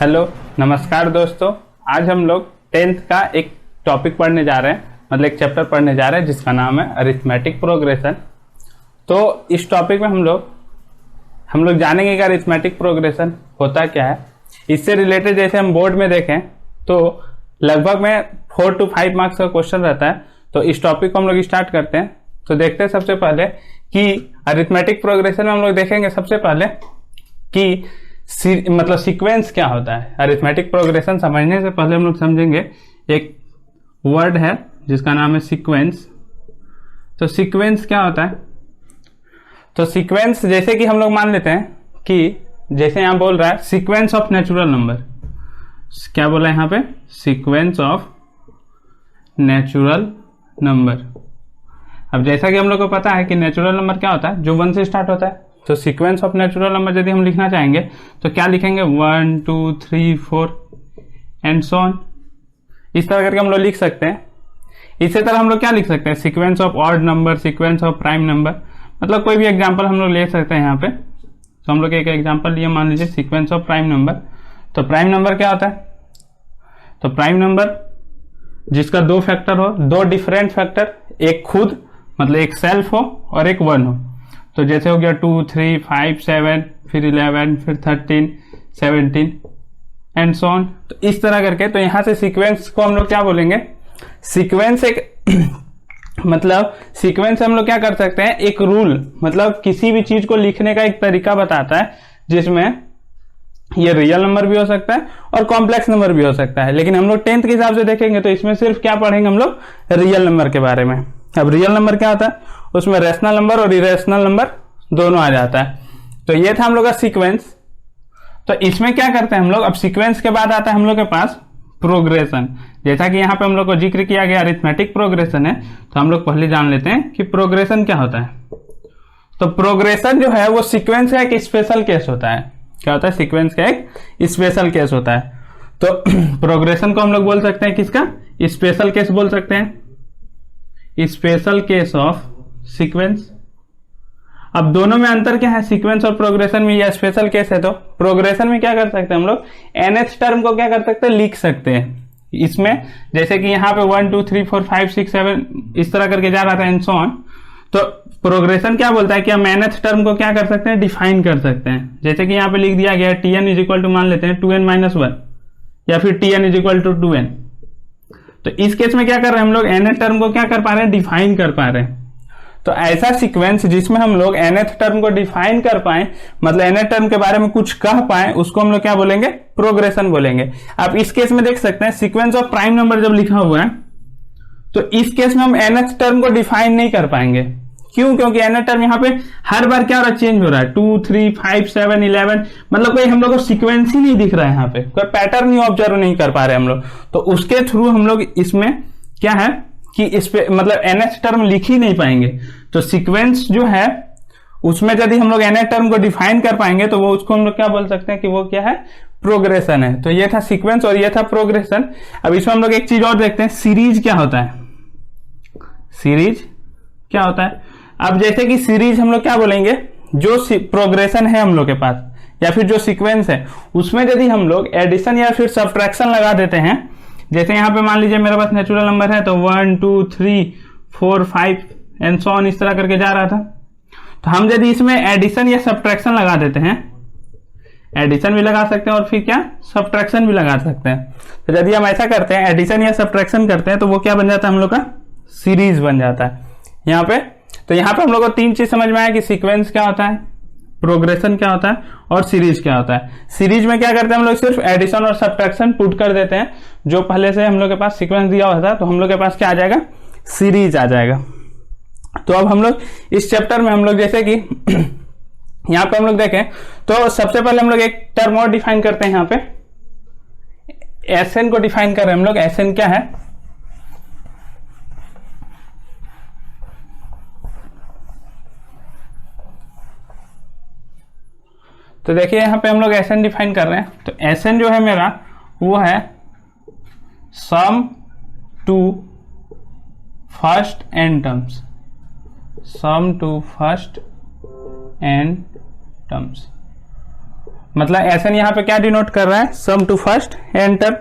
Hello नमस्कार दोस्तों, आज हम लोग 10th का एक टॉपिक पढ़ने जा रहे हैं, मतलब एक चैप्टर पढ़ने जा रहे हैं जिसका नाम है अरिथमेटिक प्रोग्रेशन। तो इस टॉपिक में हम लोग जानेंगे कि अरिथमेटिक प्रोग्रेशन होता क्या है। इससे रिलेटेड जैसे हम बोर्ड में देखें तो लगभग में 4 to 5 मार्क्स का क्वेश्चन रहता है। तो इस टॉपिक को हम लोग स्टार्ट करते हैं। तो देखते हैं सबसे पहले कि अरिथमेटिक प्रोग्रेशन में हम लोग देखेंगे सबसे पहले कि मतलब सीक्वेंस क्या होता है। अरिथमेटिक प्रोग्रेशन समझने से पहले हम लोग समझेंगे एक वर्ड है जिसका नाम है सीक्वेंस। तो सीक्वेंस क्या होता है? तो सीक्वेंस जैसे कि हम लोग मान लेते हैं कि जैसे यहां बोल रहा है सीक्वेंस ऑफ नेचुरल नंबर। क्या बोला है यहां पे? Sequence of natural number. अब जैसा कि हम लोग को पता है कि नेचुरल नंबर क्या होता है, जो 1 से स्टार्ट होता है। तो सीक्वेंस ऑफ नेचुरल नंबर यदि हम लिखना चाहेंगे तो क्या लिखेंगे? 1 2 3 4 एंड सो ऑन। इस तरह करके हम लोग लिख सकते हैं। इसी तरह हम लोग क्या लिख सकते हैं? Sequence of odd number, sequence of prime number, मतलब कोई भी एग्जांपल हम लोग ले सकते हैं यहाँ पे। तो हम लोग एक एग्जांपल लिए, मान लीजिए सीक्वेंस ऑफ प्राइम नंबर। तो प्राइम नंबर क्या होता है? तो प्राइम नंबर जिसका 2 फैक्टर हो, 2 डिफरेंट फैक्टर, एक खुद मतलब एक सेल्फ हो और एक 1 हो। तो जैसे हो गया 2 3 5 7 फिर 11 फिर 13 17 एंड सो ऑन। तो इस तरह करके, तो यहां से सीक्वेंस को हम लोग क्या बोलेंगे? सीक्वेंस एक मतलब सीक्वेंस से हम लोग क्या कर सकते हैं? एक रूल, मतलब किसी भी चीज को लिखने का एक तरीका बताता है जिसमें ये रियल नंबर भी हो सकता है और कॉम्प्लेक्स नंबर भी हो सकता है। लेकिन हम लोग 10th के हिसाब से देखेंगे तो इसमें सिर्फ क्या पढ़ेंगे हम लोग? रियल नंबर के बारे में। अब रियल नंबर क्या होता है? उसमें रैशनल नंबर और इरेशनल नंबर दोनों आ जाता है। तो ये था हम लोग का सीक्वेंस। तो इसमें क्या करते हैं हम लोग? अब सीक्वेंस के बाद आता है हम लोग के पास प्रोग्रेशन। जैसा कि यहाँ पे हम लोग को जिक्र किया गया अरिथमेटिक प्रोग्रेशन है, तो हम लोग पहले जान लेते हैं कि प्रोग्रेशन क्या होता है। तो प्रोग्रेशन जो है वो सीक्वेंस का एक स्पेशल केस होता है। क्या होता है? सीक्वेंस का एक स्पेशल केस होता है। तो प्रोग्रेशन को हम लोग बोल सकते हैं किसका? स्पेशल केस बोल सकते हैं, स्पेशल केस ऑफ सीक्वेंस। अब दोनों में अंतर क्या है? सीक्वेंस और प्रोग्रेशन में यह स्पेशल केस है। तो प्रोग्रेशन में क्या कर सकते हैं हम लोग? nth टर्म को क्या कर सकते हैं? लिख सकते हैं। इसमें जैसे कि यहाँ पे 1 2 3 4 5 6 7 इस तरह करके जा रहा था एंड सो ऑन। तो प्रोग्रेशन क्या बोलता है कि हम nth टर्म को क्या कर सकते हैं? डिफाइन कर सकते हैं। जैसे कि यहाँ पे लिख दिया गया tn इज इक्वल टू, मान लेते हैं 2n-1 या फिर tn is equal to 2n। तो इस केस में क्या कर रहे हैं हम लोग? nth टर्म को क्या कर पा रहे हैं? डिफाइन कर पा रहे हैं। तो ऐसा सीक्वेंस जिसमें हम लोग nth टर्म को डिफाइन कर पाए, मतलब nth टर्म के बारे में कुछ कह पाए, उसको हम लोग क्या बोलेंगे? प्रोग्रेशन बोलेंगे। आप इस केस में देख सकते हैं सीक्वेंस ऑफ प्राइम नंबर जब लिखा हुआ है तो इस केस में हम nth टर्म को डिफाइन नहीं कर पाएंगे। क्यों? क्योंकि nth टर्म यहाँ पे हर बार क्या हो रहा है? चेंज हो रहा है। 2 3 5 7 11, मतलब कोई हम लोग को सीक्वेंस ही नहीं दिख रहा है, यहाँ पे कोई पैटर्न ही ऑब्जर्व नहीं कर पा रहे हम लोग। तो उसके थ्रू हम लोग इसमें क्या है कि इस पे मतलब nth टर्म लिख ही नहीं पाएंगे। तो सीक्वेंस जो है उसमें यदि हम लोग nth टर्म को डिफाइन कर पाएंगे तो वो उसको हम लोग क्या बोल सकते हैं कि वो क्या है? प्रोग्रेशन है। तो ये था सीक्वेंस और ये था प्रोग्रेशन। अब इसमें हम लोग एक चीज और देखते हैं, सीरीज क्या होता है? सीरीज क्या होता है? अब जैसे कि सीरीज हम लोग क्या बोलेंगे? जो प्रोग्रेशन है हम लोग के पास या फिर जो सीक्वेंस है उसमें यदि हम लोग एडिशन या फिर सब्ट्रैक्शन लगा देते हैं, जैसे यहाँ पे मान लीजिए मेरे पास नेचुरल नंबर है तो 1 2 3 4 5 एंड सो ऑन इस तरह करके जा रहा था। तो हम यदि इसमें एडिशन या सब्ट्रैक्शन लगा देते हैं, एडिशन भी लगा सकते हैं और फिर क्या? सब्ट्रैक्शन भी लगा सकते हैं। तो यदि हम ऐसा करते हैं, एडिशन या सब्ट्रैक्शन करते हैं, तो वो क्या बन जाता है हम लोग का? सीरीज बन जाता है यहाँ पे। तो यहाँ पे हम लोग को 3 चीज समझ में आया कि सीक्वेंस क्या होता है, प्रोग्रेशन क्या होता है और सीरीज क्या होता है। सीरीज में क्या करते हैं हम लोग? सिर्फ एडिशन और सब्ट्रैक्शन पुट कर देते हैं। जो पहले से हम लोग के पास सीक्वेंस दिया हुआ था तो हम लोग के पास क्या आ जाएगा? सीरीज आ जाएगा। तो अब हम लोग इस चैप्टर में हम लोग जैसे कि यहाँ पे हम लोग देखें तो सबसे पहले हम लोग एक टर्म और डिफाइन करते हैं। यहाँ पे एसएन को डिफाइन कर रहे हैं हम लोग। एसएन क्या है? तो देखिए यहाँ पे हम लोग एसएन डिफाइन कर रहे हैं। तो एसएन जो है मेरा वो है sum to first n terms, sum to first n terms. मतलब एसएन यहाँ पे क्या डिनोट कर रहा है, sum to first n term,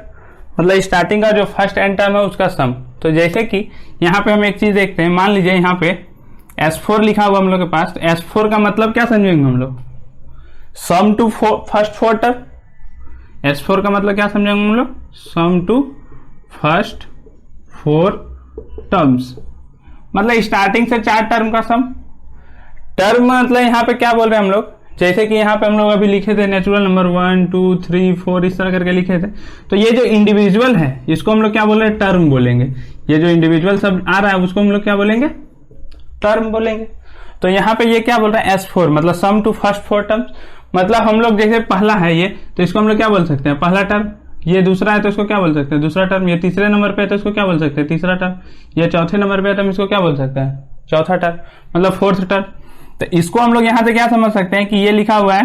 मतलब स्टार्टिंग का जो फर्स्ट एन टर्म है उसका सम। तो जैसे कि यहाँ पे हम एक चीज देखते हैं, मान लीजिए यहाँ पे S4 लिखा हुआ हम लोग के पास, तो S4 का मतलब क्या समझेंगे हम लोग, sum to first four term. S4 का मतलब क्या समझेंगे हम लोग, sum to first four terms, मतलब स्टार्टिंग से 4 टर्म का सम। टर्म मतलब यहाँ पे क्या बोल रहे हैं हम लोग, जैसे कि यहाँ पे हम लोग अभी लिखे थे नेचुरल नंबर 1 2 3 4 इस तरह करके लिखे थे। तो ये जो इंडिविजुअल है इसको हम लोग क्या बोल रहे हैं, टर्म बोलेंगे। ये जो इंडिविजुअल सब आ रहा है उसको हम लोग क्या बोलेंगे, टर्म बोलेंगे। तो यहाँ पे ये क्या बोल रहा है, S4 मतलब sum to first four terms, मतलब हम लोग जैसे पहला है ये, तो इसको हम लोग क्या बोल सकते हैं, पहला टर्म। ये दूसरा है तो इसको क्या बोल सकते हैं, दूसरा टर्म। ये तीसरे नंबर पे है तो इसको क्या बोल सकते हैं, तीसरा टर्म। ये चौथे नंबर पे है तो हम इसको क्या बोल सकते हैं, चौथा टर्म, मतलब फोर्थ टर्म। तो इसको हम लोग यहाँ से क्या समझ सकते हैं कि ये लिखा हुआ है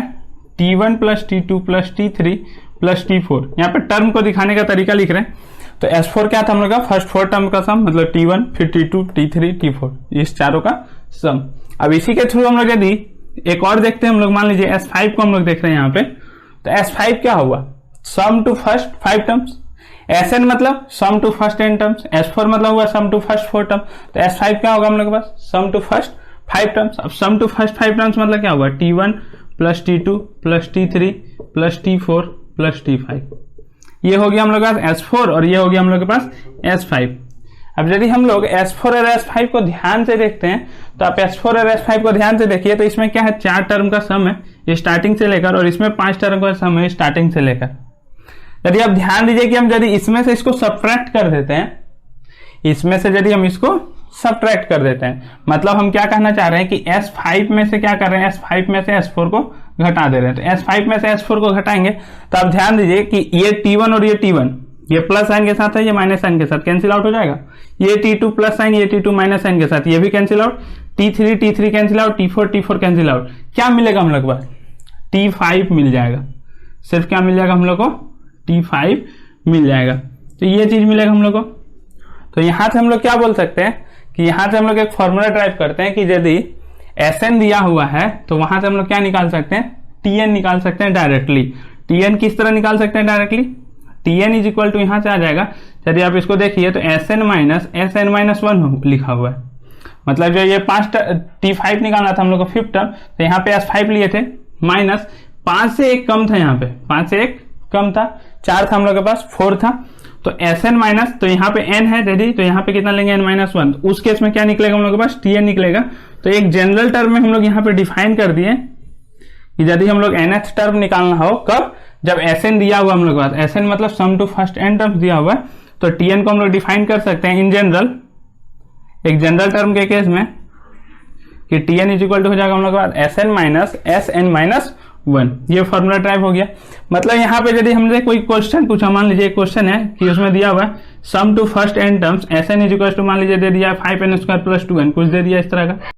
T1 plus T2 plus T3 plus T4। यहाँ पे टर्म को दिखाने का तरीका लिख रहे हैं। तो S4 क्या था हम लोग का, फर्स्ट फोर टर्म का सम, मतलब T1 फिर T2 T3 T4, इस चारों का सम। अब इसी के थ्रू हम लोग यदि एक और देखते हैं हम लोग, मान लीजिए S5 को हम लोग देख रहे हैं यहाँ पे। तो S5 क्या हुआ, sum to first 5 terms. Sn मतलब sum to first n terms, S4 मतलब हुआ सम टू फर्स्ट 4 टर्म। तो S5 क्या होगा हम लोग के पास, सम टू फर्स्ट 5 टर्म्स। अब सम टू फर्स्ट 5 टर्म्स मतलब क्या हुआ, T1 plus T2 plus T3 plus T4 plus T5। ये हो गया हम लोग के पास S4 और ये हो गया हम लोग के पास S5। अब यदि हम लोग S4 और S5 को ध्यान से देखते हैं, तो आप S4 और S5 को ध्यान से देखिए, तो इसमें क्या है, 4 टर्म का सम है स्टार्टिंग से लेकर, और इसमें 5 टर्म का सम है स्टार्टिंग से लेकर। यदि आप ध्यान दीजिए कि हम यदि इसमें से इसको सब्ट्रैक्ट कर देते हैं, इसमें से यदि हम इसको सब्ट्रैक्ट कर देते हैं, मतलब हम क्या कहना चाह रहे हैं कि S5 में से क्या कर रहे हैं, S5 में से S4 को घटा दे रहे हैं। तो S5 में से S4 को घटाएंगे तो आप ध्यान दीजिए कि ये T1 और ये T1, ये प्लस साइन के साथ है, ये माइनस साइन के साथ कैंसिल आउट हो जाएगा। ये T2 प्लस साइन, ये T2 माइनस साइन के साथ, ये भी cancel out. T3 cancel out, T4 cancel out. क्या मिलेगा हम लोग को, T5 मिल जाएगा। सिर्फ क्या मिल जाएगा हम लोग को, T5 मिल जाएगा। तो ये चीज मिलेगा हम लोग को। तो यहां से हम लोग क्या बोल सकते हैं कि यहां से हम लोग एक फॉर्मूला ड्राइव करते हैं कि यदि Sn दिया हुआ है तो वहां से हम लोग क्या निकाल सकते हैं, Tn निकाल सकते हैं डायरेक्टली। Tn किस तरह निकाल सकते हैं directly, Tn is equal to यहां से आ जाएगा, यदि आप इसको देखिए तो Sn माइनस Sn-1 लिखा हुआ है। मतलब जो ये 5 T5 निकालना था हम लोग को 5th टर्म, तो यहाँ पे S5 लिए थे, माइनस 5 से 1 कम था, यहाँ पे 5 से 1 कम था, 4 था हम लोग के पास, 4 था। तो Sn माइनस, तो यहाँ पे n है रेडी, तो यहाँ पे कितना लेंगे n-1। तो उस केस में क्या निकलेगा हम लोग के पास, Tn निकलेगा। तो एक जनरल टर्म में हम लोग यहाँ पे डिफाइन कर दिए कि यदि हम लोग nth टर्म निकालना हो, कब, जब Sn दिया हुआ हम लोग के पास, Sn मतलब sum to first n terms दिया हुआ है, तो Tn को हम लोग डिफाइन कर सकते हैं इन जनरल, एक जनरल टर्म के केस में, कि Tn इज इक्वल टू हो जाएगा हम लोग के पास Sn माइनस Sn-1। ये फॉर्मूला ड्राइव हो गया। मतलब यहाँ पे यदि हमने कोई क्वेश्चन पूछा, मान लीजिए एक क्वेश्चन है कि उसमें दिया हुआ है sum to first n terms Sn is equal to, मान लीजिए दे दिया 5n² प्लस 2n, कुछ दे दिया इस तरह का।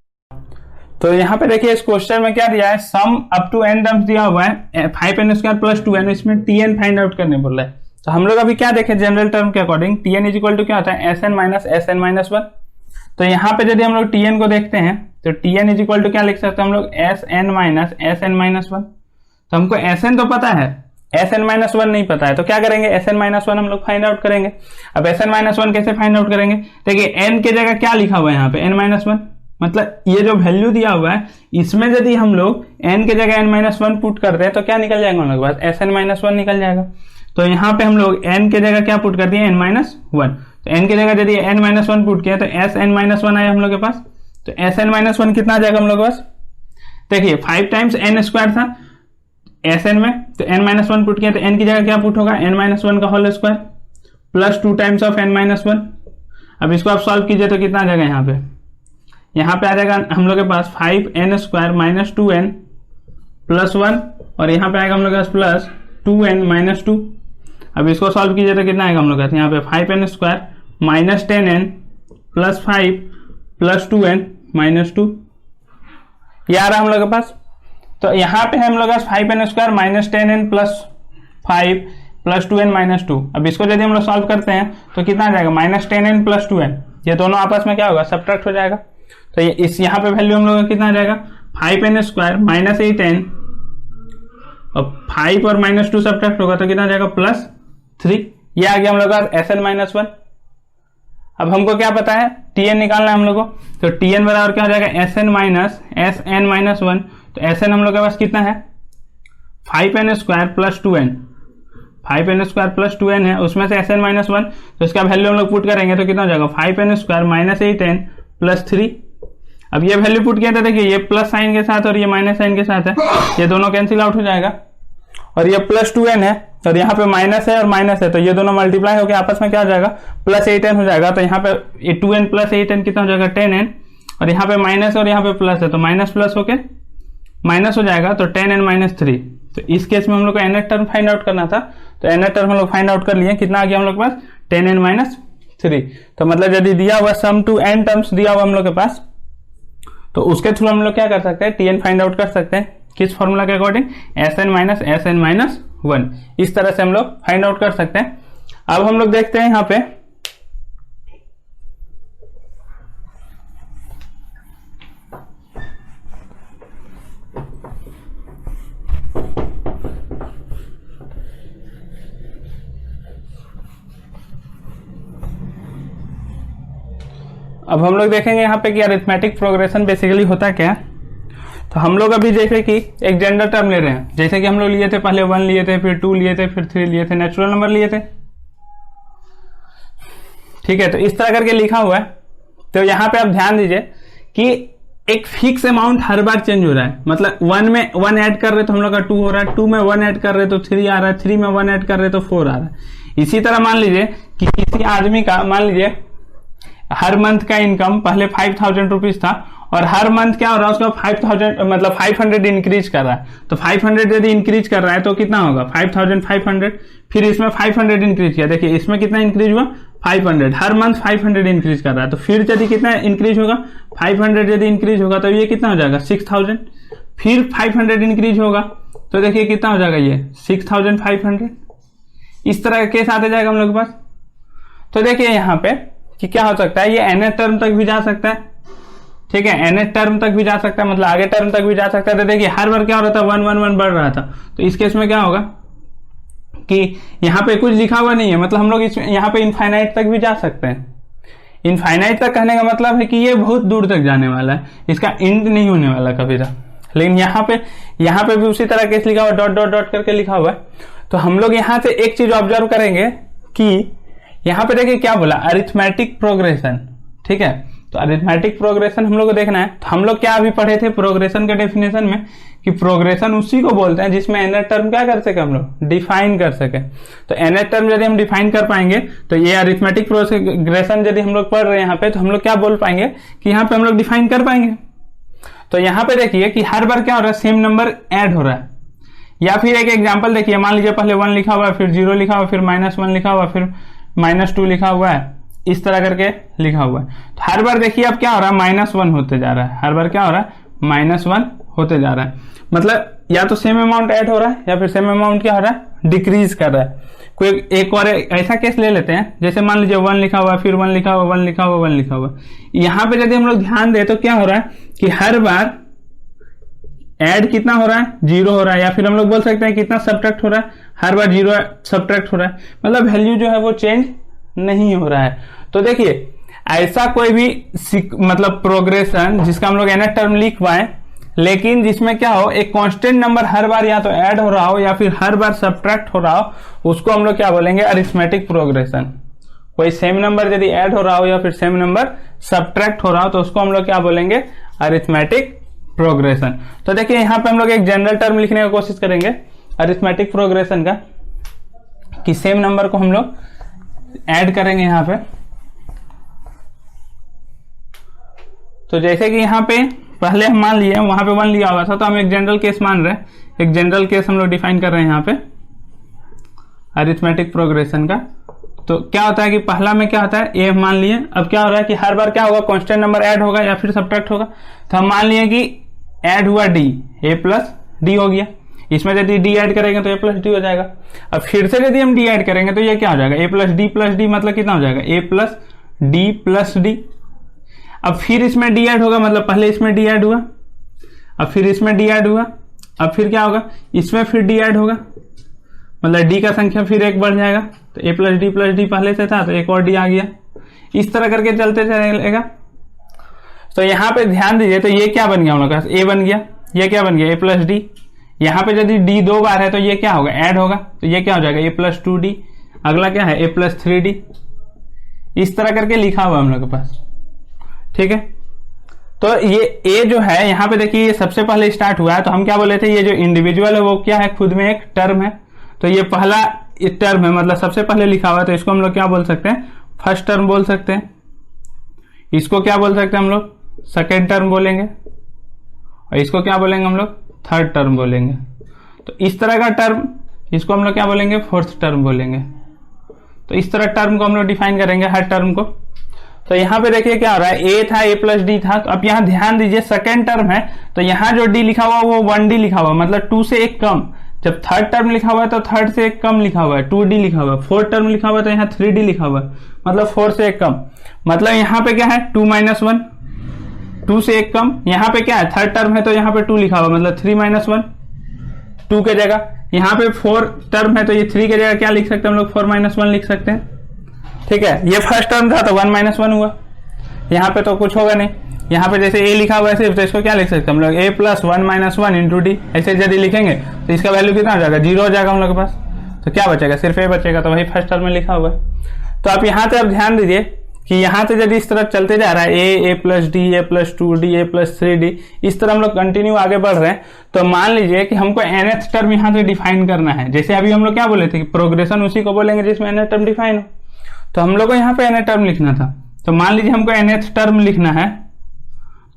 तो यहाँ पे देखिए इस क्वेश्चन में क्या दिया है, sum up to n terms दिया हुआ है 5n² प्लस 2n, इसमें Tn फाइंड आउट करने बोल रहा है। तो हम लोग अभी क्या देखे जनरल टर्म के according, Tn is equal to क्या होता है, Sn माइनस Sn-1। तो यहाँ पे यदि हम लोग Tn को देखते हैं तो Tn इज इक्वल टू क्या लिख सकते हैं हम लोग, Sn माइनस Sn-1। तो हमको Sn तो पता है, Sn-1 नहीं पता है, तो क्या करेंगे, Sn-1 हम लोग फाइंड आउट करेंगे। अब Sn-1 कैसे फाइंड आउट करेंगे, देखिए n के जगह क्या लिखा हुआ है यहाँ पे, n-1, मतलब ये जो वैल्यू दिया हुआ है इसमें यदि हम लोग n के जगह n-1 पुट करते हैं तो क्या निकल जाएगा हम लोग के पास, Sn-1 निकल जाएगा। तो यहाँ पे हम लोग n के जगह क्या पुट कर दिए, n-1। तो n के जगह यदि n-1 पुट किया तो Sn-1 आया हम लोग के पास। तो Sn-1 कितना आ जाएगा हम लोग के पास, देखिए 5 टाइम्स n² था Sn में, तो n-1 पुट किया तो n की जगह क्या पुट होगा, n-1 का whole square plus 2 times of n-1। अब इसको आप सॉल्व कीजिए तो कितना आ जाएगा, यहाँ पे आ जाएगा हम लोग के पास 5n² माइनस 2n प्लस 1, और यहाँ पे आएगा हम लोग के पास प्लस 2n माइनस 2। अब इसको सॉल्व कीजिए तो कितना आएगा हम लोग के पास, यहाँ पे 5n² minus 10n plus 5 plus 2n minus 2, ये आ रहा हम लोग के पास। तो यहाँ पे हम लोग 5n² minus 10n plus 5 plus 2n minus 2। अब इसको यदि हम लोग सॉल्व करते हैं तो कितना आ जाएगा, माइनस 10n प्लस 2n, ये दोनों आपस में क्या होगा, सब्ट्रैक्ट हो जाएगा। तो ये इस यहाँ पे वैल्यू हम लोग का कितना आ जाएगा, 5n² माइनस 8n और 5 और -2 सब्ट्रैक्ट होगा तो कितना आ जाएगा +3। ये आ गया हम लोग का Sn-1। अब हमको क्या पता है, Tn निकालना है हम लोग को, तो Tn बराबर क्या हो जाएगा Sn-1। तो Sn हम लोग के पास कितना है 5n² + 2n, 5n² + 2n है, उसमें से Sn-1 तो इसका वैल्यू हम लोग पुट करेंगे तो कितना हो जाएगा 5n² - 8n + 3। अब ये वैल्यू पुट किया था, देखिए ये प्लस साइन के साथ और ये माइनस साइन के साथ है, ये दोनों कैंसिल आउट हो जाएगा, और ये +2n है और यहाँ पे माइनस है और माइनस है, तो ये दोनों मल्टीप्लाई होकर आपस में क्या हो जाएगा +8n हो जाएगा। तो यहाँ पे 2n + 8n कितना हो जाएगा 10n, और यहाँ पे माइनस और यहाँ पे प्लस है तो माइनस प्लस होके माइनस हो जाएगा, तो 10n - 3। तो इस केस में हम लोग को nth टर्म फाइंड आउट करना था, तो nth टर्म हम लोग फाइंड आउट कर लिए। कितना आ गया हम लोग के पास 10n - 3। तो मतलब यदि दिया हुआ सम टू n टर्म्स दिया हुआ हम लोग के पास, तो उसके थ्रू हम लोग क्या कर सकते हैं, Tn फाइंड आउट कर सकते हैं। किस फॉर्मूला के अकॉर्डिंग, Sn-1। इस तरह से हम लोग फाइंड आउट कर सकते हैं। अब हम लोग देखते हैं यहाँ पे अब हम लोग देखेंगे यहाँ पे कि अरिथमेटिक प्रोग्रेशन बेसिकली होता क्या है। तो हम लोग अभी जैसे कि एक जनरल टर्म ले रहे हैं, जैसे कि हम लोग लिए थे पहले 1 लिए थे, फिर 2 लिए थे, फिर 3 लिए थे, नेचुरल नंबर लिए थे, ठीक है। तो इस तरह करके लिखा हुआ है। तो यहाँ पे आप ध्यान दीजिए कि एक फिक्स अमाउंट हर बार चेंज हो रहा है, मतलब 1 में 1 ऐड कर रहे तो हम लोग का 2 हो रहा है, 2 में 1 ऐड कर रहे तो 3 आ रहा है, 3 में 1 ऐड कर रहे तो 4 आ रहा है। इसी तरह मान लीजिए कि किसी आदमी का मान लीजिए हर मंथ का इनकम पहले 5000 रुपीज था, और हर मंथ क्या हो रहा है उसका 5000 मतलब 500 इंक्रीज कर रहा है। तो 500 यदि इंक्रीज कर रहा है तो कितना होगा 5500, फिर इसमें 500 इंक्रीज किया, देखिए इसमें कितना इंक्रीज हुआ 500, हर मंथ 500 इंक्रीज कर रहा है। तो फिर यदि कितना इंक्रीज होगा 500 यदि इंक्रीज होगा तो ये कितना हो जाएगा 6000, फिर 500 इंक्रीज होगा तो देखिए कितना हो जाएगा ये 6500। इस तरह का केस आते जाएगा हम लोग के पास। तो देखिए यहाँ पे कि क्या हो सकता है, ये nth टर्म तक भी जा सकता है, ठीक है, nth टर्म तक भी जा सकता है, मतलब आगे टर्म तक भी जा सकता है। तो देखिए हर बार क्या हो रहा था 1 1 1 बढ़ रहा था। तो इस केस में क्या होगा कि यहाँ पे कुछ लिखा हुआ नहीं है, मतलब हम लोग यहाँ पे इनफाइनाइट तक भी जा सकते हैं। इनफाइनाइट तक कहने का मतलब है कि ये बहुत दूर तक जाने वाला है, इसका एंड नहीं होने वाला कभी तक। लेकिन यहाँ पे भी उसी तरह केस लिखा हुआ, डॉट डॉट डॉट करके लिखा हुआ है। तो हम लोग यहाँ से एक चीज ऑब्जर्व करेंगे कि यहाँ पे देखिए क्या बोला, अरिथमेटिक प्रोग्रेशन, ठीक है। तो अरिथमेटिक प्रोग्रेशन हम लोग को देखना है। तो हम लोग क्या अभी पढ़े थे प्रोग्रेशन के डेफिनेशन में, कि प्रोग्रेशन उसी को बोलते हैं जिसमें nth टर्म क्या कर सके हम लोग डिफाइन कर सके। तो nth टर्म यदि हम डिफाइन कर पाएंगे तो ये अरिथमेटिक प्रोग्रेशन यदि हम लोग पढ़ रहे हैं यहाँ पे, तो हम लोग क्या बोल पाएंगे कि यहाँ पे हम लोग डिफाइन कर पाएंगे। तो यहाँ पे देखिए कि हर बार क्या हो रहा है, सेम नंबर ऐड हो रहा है। या फिर एक एग्जाम्पल देखिए, मान लीजिए पहले 1 लिखा हुआ है, फिर 0 लिखा हुआ, फिर -1 लिखा हुआ, फिर -2 लिखा हुआ है, इस तरह करके लिखा हुआ है। तो हर बार देखिए अब क्या हो रहा है, -1 होते जा रहा है, हर बार क्या हो रहा है -1 होते जा रहा है। मतलब या तो सेम अमाउंट ऐड हो रहा है या फिर सेम अमाउंट क्या हो रहा है डिक्रीज कर रहा है। कोई एक और ऐसा केस ले लेते हैं, जैसे मान लीजिए 1 लिखा हुआ, फिर 1 लिखा हुआ, 1 लिखा हुआ, 1 लिखा हुआ। यहाँ पे यदि हम लोग ध्यान दें तो क्या हो रहा है कि हर बार ऐड कितना हो रहा है 0 हो रहा है, या फिर हम लोग बोल सकते हैं कितना सब्ट्रैक्ट हो रहा है, हर बार 0 सब्ट्रैक्ट हो रहा है, मतलब वैल्यू जो है वो चेंज नहीं हो रहा है। तो देखिए ऐसा कोई भी मतलब प्रोग्रेशन जिसका हम लोग nth टर्म लिख पाए, लेकिन जिसमें क्या हो एक कांस्टेंट नंबर हर बार या तो ऐड हो रहा हो या फिर हर बार सब्ट्रैक्ट हो रहा हो, उसको हम लोग क्या बोलेंगे अरिथमेटिक प्रोग्रेशन। कोई सेम नंबर यदि ऐड हो रहा हो या फिर सेम नंबर सब्ट्रैक्ट हो रहा हो तो उसको हम लोग क्या बोलेंगे अरिथमेटिक प्रोग्रेशन। तो देखिए यहाँ पे हम लोग एक जनरल टर्म लिखने की कोशिश करेंगे अरिथमेटिक प्रोग्रेशन का, कि सेम नंबर को हम लोग ऐड करेंगे यहाँ पे। तो जैसे कि यहाँ पे पहले हम मान लिए वहां पे 1 लिया हुआ था, तो हम एक जनरल केस मान रहे हैं, एक जनरल केस हम लोग डिफाइन कर रहे हैं यहाँ पे अरिथमेटिक प्रोग्रेशन का। तो क्या होता है कि पहला में क्या होता है ए मान लिए, अब क्या हो रहा है कि हर बार क्या होगा कांस्टेंट नंबर ऐड होगा या फिर सब्ट्रैक्ट होगा। तो हम मान लिए कि ऐड हुआ डी, ए प्लस डी हो गया, इसमें यदि डी ऐड करेंगे तो ए प्लस डी हो जाएगा। अब फिर से यदि हम डी ऐड करेंगे तो ये क्या हो जाएगा ए प्लस डी मतलब कितना हो जाएगा ए प्लस डी। अब फिर इसमें डी ऐड होगा, मतलब पहले इसमें डी ऐड हुआ, अब फिर इसमें डी ऐड हुआ, अब फिर क्या होगा, इसमें फिर डी ऐड होगा, मतलब डी का संख्या फिर एक बढ़ जाएगा, तो ए प्लस डी पहले से था तो एक और डी आ गया, इस तरह करके चलते चलेगा। तो यहाँ पे ध्यान दीजिए, तो ये क्या बन गया हम लोग का, ए बन गया, ये क्या बन गया, ए प्लस डी। यहाँ पे यदि डी 2 बार है तो ये क्या होगा, ऐड होगा, तो ये क्या हो जाएगा, ए प्लस 2d। अगला क्या है, ए प्लस 3d। इस तरह करके लिखा हुआ हम लोग के पास, ठीक है। तो ये ए जो है यहाँ पे देखिए, ये सबसे पहले स्टार्ट हुआ है, तो हम क्या बोले थे, ये जो इंडिविजुअल है वो क्या है, खुद में एक टर्म है। तो ये पहला टर्म है, मतलब सबसे पहले लिखा हुआ है, तो इसको हम लोग क्या बोल सकते हैं, फर्स्ट टर्म बोल सकते हैं। इसको क्या बोल सकते हैं हम लोग, सेकेंड टर्म बोलेंगे, और इसको क्या बोलेंगे हम लोग, थर्ड टर्म बोलेंगे। तो इस तरह का टर्म, इसको हम लोग क्या बोलेंगे, फोर्थ टर्म बोलेंगे। तो इस तरह टर्म को हम लोग डिफाइन करेंगे, हर टर्म को। तो यहाँ पे देखिए क्या हो रहा है, ए था, ए प्लस डी था, तो अब यहाँ ध्यान दीजिए, सेकेंड टर्म है, तो यहाँ जो डी लिखा हुआ वो 1d लिखा हुआ, मतलब 2 से एक कम। जब थर्ड टर्म लिखा हुआ है तो थर्ड से एक कम लिखा हुआ है, 2d लिखा हुआ है। फोर्थ टर्म लिखा हुआ है तो यहाँ 3d लिखा हुआ है, मतलब 4 से एक कम। मतलब यहाँ पे क्या है, 2 - 1, 2 से एक कम। यहाँ पे क्या है, थर्ड टर्म है तो यहाँ पे 2 लिखा हुआ, मतलब 3 - 1, 2 के जगह। यहाँ पे 4 टर्म है तो ये 3 के जगह क्या लिख सकते हैं हम लोग, 4 - 1 लिख सकते हैं, ठीक है। ये फर्स्ट टर्म था तो 1 - 1 हुआ, यहाँ पे तो कुछ होगा नहीं। यहाँ पे जैसे ए लिखा हुआ है सिर्फ, तो इसको क्या लिख सकते हैं हम लोग, ए प्लस 1 - 1 इंटू डी। ऐसे यदि लिखेंगे तो इसका वैल्यू कितना हो जाएगा, 0 हो जाएगा हम लोग के पास। तो क्या बचेगा, सिर्फ ए बचेगा, तो वही फर्स्ट टर्म में लिखा हुआ है। तो आप यहाँ से अब ध्यान दीजिए कि यहाँ से यदि इस तरह चलते जा रहा है, ए प्लस डी, ए प्लस 2d, ए प्लस 3d, इस तरह हम लोग कंटिन्यू आगे बढ़ रहे हैं। तो मान लीजिए कि हमको nth टर्म यहाँ से डिफाइन करना है। जैसे अभी हम लोग क्या बोले थे कि प्रोग्रेशन उसी को बोलेंगे जिसमें nth टर्म डिफाइन हो, तो हम लोग को यहाँ पे nth टर्म लिखना था। तो मान लीजिए हमको nth टर्म लिखना है,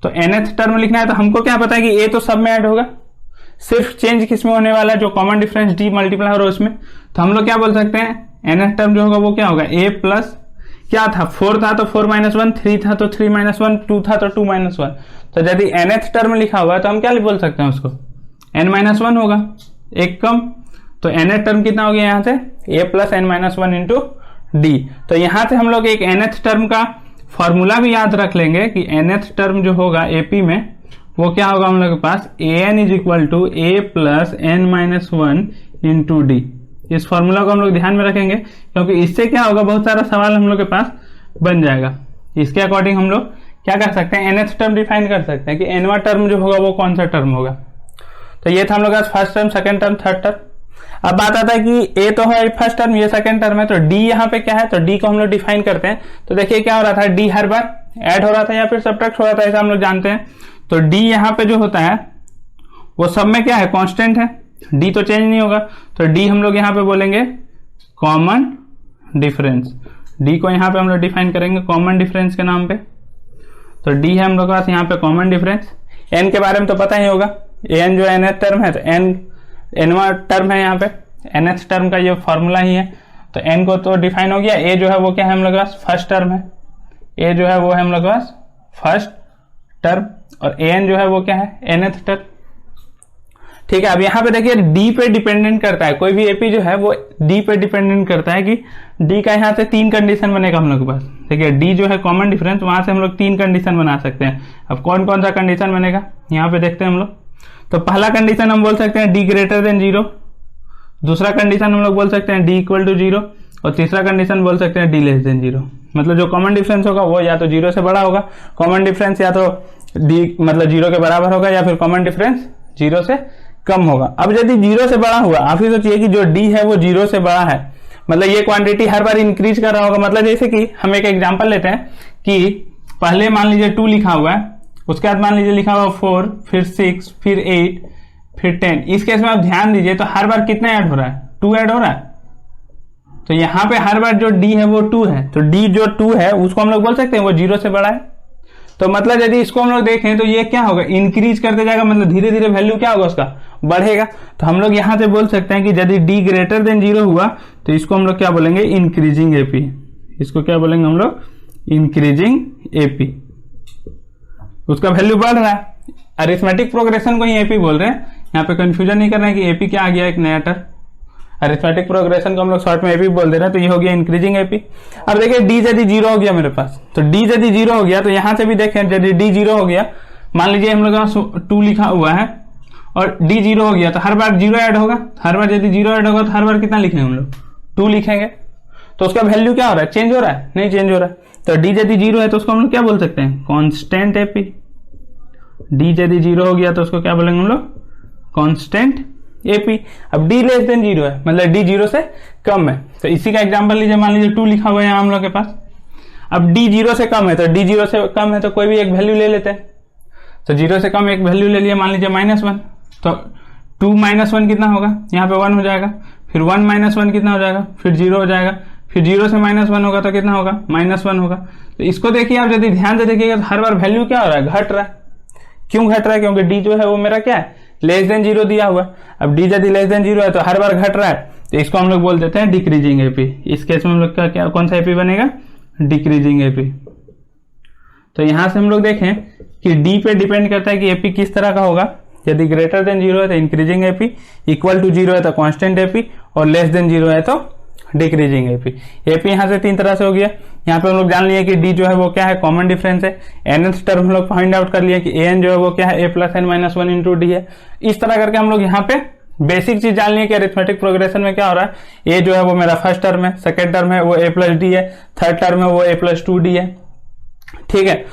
तो nth टर्म लिखना है, तो हमको क्या पता है कि a तो सब में ऐड होगा, सिर्फ चेंज किसमें होने वाला है, जो कॉमन डिफरेंस d मल्टीप्लाई हो रहा है उसमें। तो हम लोग क्या बोल सकते हैं, nth टर्म जो होगा वो क्या होगा, a प्लस क्या था, 4 था तो 4 - 1, 3 था तो 3 - 1, 2 था तो 2 - 1। तो यदि nth टर्म लिखा हुआ है तो हम क्या बोल सकते हैं उसको, n - 1 होगा, एक कम। तो nth टर्म कितना हो गया यहाँ से, a plus n - 1 into D. तो यहाँ से हम लोग एक nth टर्म का फॉर्मूला भी याद रख लेंगे कि nth टर्म जो होगा एपी में वो क्या होगा हम लोग के पास, an is equal to a plus n - 1 into d. इस फॉर्मूला को हम लोग ध्यान में रखेंगे, क्योंकि इससे क्या होगा, बहुत सारा सवाल हम लोग के पास बन जाएगा। इसके अकॉर्डिंग हम लोग क्या कर सकते हैं, nth टर्म डिफाइन कर सकते हैं कि nवां टर्म जो होगा वो कौन सा टर्म होगा। तो ये था हम लोग का first term, second term, third term. अब बात आता है कि ए तो है फर्स्ट टर्म, ये सेकंड टर्म है, तो डी यहाँ पे क्या है, तो डी को हम लोग डिफाइन करते हैं। तो देखिए क्या हो रहा था, डी हर बार ऐड हो रहा था या फिर सब्ट्रैक्ट हो रहा था, ऐसा हम लोग जानते हैं। तो डी यहाँ पे जो होता है वो सब में क्या है, कांस्टेंट है, डी तो चेंज नहीं होगा। तो डी हम लोग यहाँ पे बोलेंगे कॉमन डिफरेंस। डी को यहाँ पे हम लोग डिफाइन करेंगे कॉमन डिफरेंस के नाम पे। तो डी है हम लोग के पास यहाँ पे कॉमन डिफरेंस। एन के बारे में तो पता ही होगा, एन जो nth टर्म है, तो एनवा टर्म है यहाँ पे, nth टर्म का ये फॉर्मूला ही है। तो n को तो डिफाइन हो गया। ए जो है वो क्या है हम लोग के पास, फर्स्ट टर्म है, ए जो है वो है हम लोग के पास फर्स्ट टर्म, और an जो है वो क्या है, nth टर्म, ठीक है। अब यहाँ पे देखिए डी पे डिपेंडेंट करता है, कोई भी एपी जो है वो डी पे डिपेंडेंट करता है कि डी का यहाँ से 3 कंडीशन बनेगा हम लोग के पास। देखिए डी जो है कॉमन डिफरेंस, वहां से हम लोग 3 कंडीशन बना सकते हैं। अब कौन कौन सा कंडीशन बनेगा यहाँ पे देखते हैं हम लोग। तो पहला कंडीशन हम बोल सकते हैं डी ग्रेटर देन 0, दूसरा कंडीशन हम लोग बोल सकते हैं डी इक्वल टू 0, और तीसरा कंडीशन बोल सकते हैं डी लेस देन 0। मतलब जो कॉमन डिफरेंस होगा वो या तो 0 से बड़ा होगा, कॉमन डिफरेंस या तो डी मतलब 0 के बराबर होगा, या फिर कॉमन डिफरेंस 0 से कम होगा। अब यदि 0 से बड़ा हुआ, आप ही सोचिए कि जो डी है वो 0 से बड़ा है, मतलब ये क्वांटिटी हर बार इंक्रीज कर रहा होगा। मतलब जैसे कि हम एक एग्जांपल लेते हैं कि पहले मान लीजिए 2 लिखा हुआ है, उसके बाद मान लीजिए लिखा हुआ 4, फिर 6, फिर 8, फिर 10। इस केस में आप ध्यान दीजिए तो हर बार कितना ऐड हो रहा है, 2 ऐड हो रहा है। तो यहाँ पे हर बार जो डी है वो 2 है, तो डी जो 2 है उसको हम लोग बोल सकते हैं वो 0 से बड़ा है। तो मतलब यदि इसको हम लोग देखें तो ये क्या होगा, इंक्रीज करते जाएगा, मतलब धीरे धीरे वैल्यू क्या होगा उसका, बढ़ेगा। तो हम लोग यहाँ से बोल सकते हैं कि यदि डी ग्रेटर देन 0 हुआ तो इसको हम लोग क्या बोलेंगे, इंक्रीजिंग एपी। इसको क्या बोलेंगे हम लोग, इंक्रीजिंग एपी। उसका वैल्यू बढ़ रहा है, अरिथमेटिक प्रोग्रेशन को ही एपी बोल रहे हैं। यहाँ पे कंफ्यूजन नहीं करना है कि एपी क्या आ गया, एक नया टर्म। अरिथमेटिक प्रोग्रेशन को हम लोग शॉर्ट में एपी बोल दे रहे हैं, तो ये हो गया इंक्रीजिंग एपी। अब देखिए डी यदि 0 हो गया मेरे पास, तो डी यदि 0 हो गया तो यहाँ से भी देखें यदि डी 0 हो गया, मान लीजिए हम लोग 2 लिखा हुआ है और डी 0 हो गया तो हर बार 0 ऐड होगा, हर बार यदि 0 ऐड होगा तो हर बार कितना लिखेंगे हम लोग, 2 लिखेंगे। तो उसका वैल्यू क्या हो रहा है, चेंज हो रहा है, नहीं चेंज हो रहा है। तो डी यदि 0 है तो उसको हम लोग क्या बोल सकते हैं, कांस्टेंट एपी। डी यदि 0 हो गया तो उसको क्या बोलेंगे हम लोग, कांस्टेंट एपी। अब डी लेस देन 0 है, मतलब डी 0 से कम है, तो इसी का एग्जांपल लीजिए, मान लीजिए 2 लिखा हुआ है यहाँ हम लोग के पास। अब डी 0 से कम है, तो डी 0 से कम है तो कोई भी एक वैल्यू ले लेते हैं। तो 0 से कम एक वैल्यू ले लिया, मान लीजिए -1, तो 2 - 1 कितना होगा, यहाँ पे 1 हो जाएगा, फिर 1 - 1 कितना हो जाएगा, फिर 0 हो जाएगा, फिर 0 से -1 होगा तो कितना होगा, -1 होगा। तो इसको देखिए आप यदि ध्यान से देखिएगा तो हर बार वैल्यू क्या हो रहा है, घट रहा है। क्यों घट रहा है, क्योंकि डी जो है वो मेरा क्या है, लेस देन 0 दिया हुआ है। अब डी यदि लेस देन 0 है तो हर बार घट रहा है, तो इसको हम लोग बोल देते हैं डिक्रीजिंग एपी। इस केस में हम लोग का क्या, कौन सा एपी बनेगा, डिक्रीजिंग एपी। तो यहां से हम लोग देखें कि डी पे डिपेंड करता है कि एपी किस तरह का होगा। यदि ग्रेटर देन 0 है तो इंक्रीजिंग एपी, इक्वल टू 0 है तो कांस्टेंट एपी, और लेस देन 0 है तो डिक्रीजिंग एपी। एपी यहां से 3 तरह से हो गया। यहाँ पे हम लोग जान लिए कि डी जो है वो क्या है, कॉमन डिफरेंस है। nth टर्म हम लोग फाइंड आउट कर लिया कि an जो है वो क्या है, a + n - 1 × d है। इस तरह करके हम लोग यहाँ पे बेसिक चीज जान लिए कि अरिथमेटिक प्रोग्रेशन में क्या हो रहा है। ए जो है वो मेरा फर्स्ट टर्म है, सेकेंड टर्म है वो a + d है, थर्ड टर्म है वो a + 2d है, ठीक है।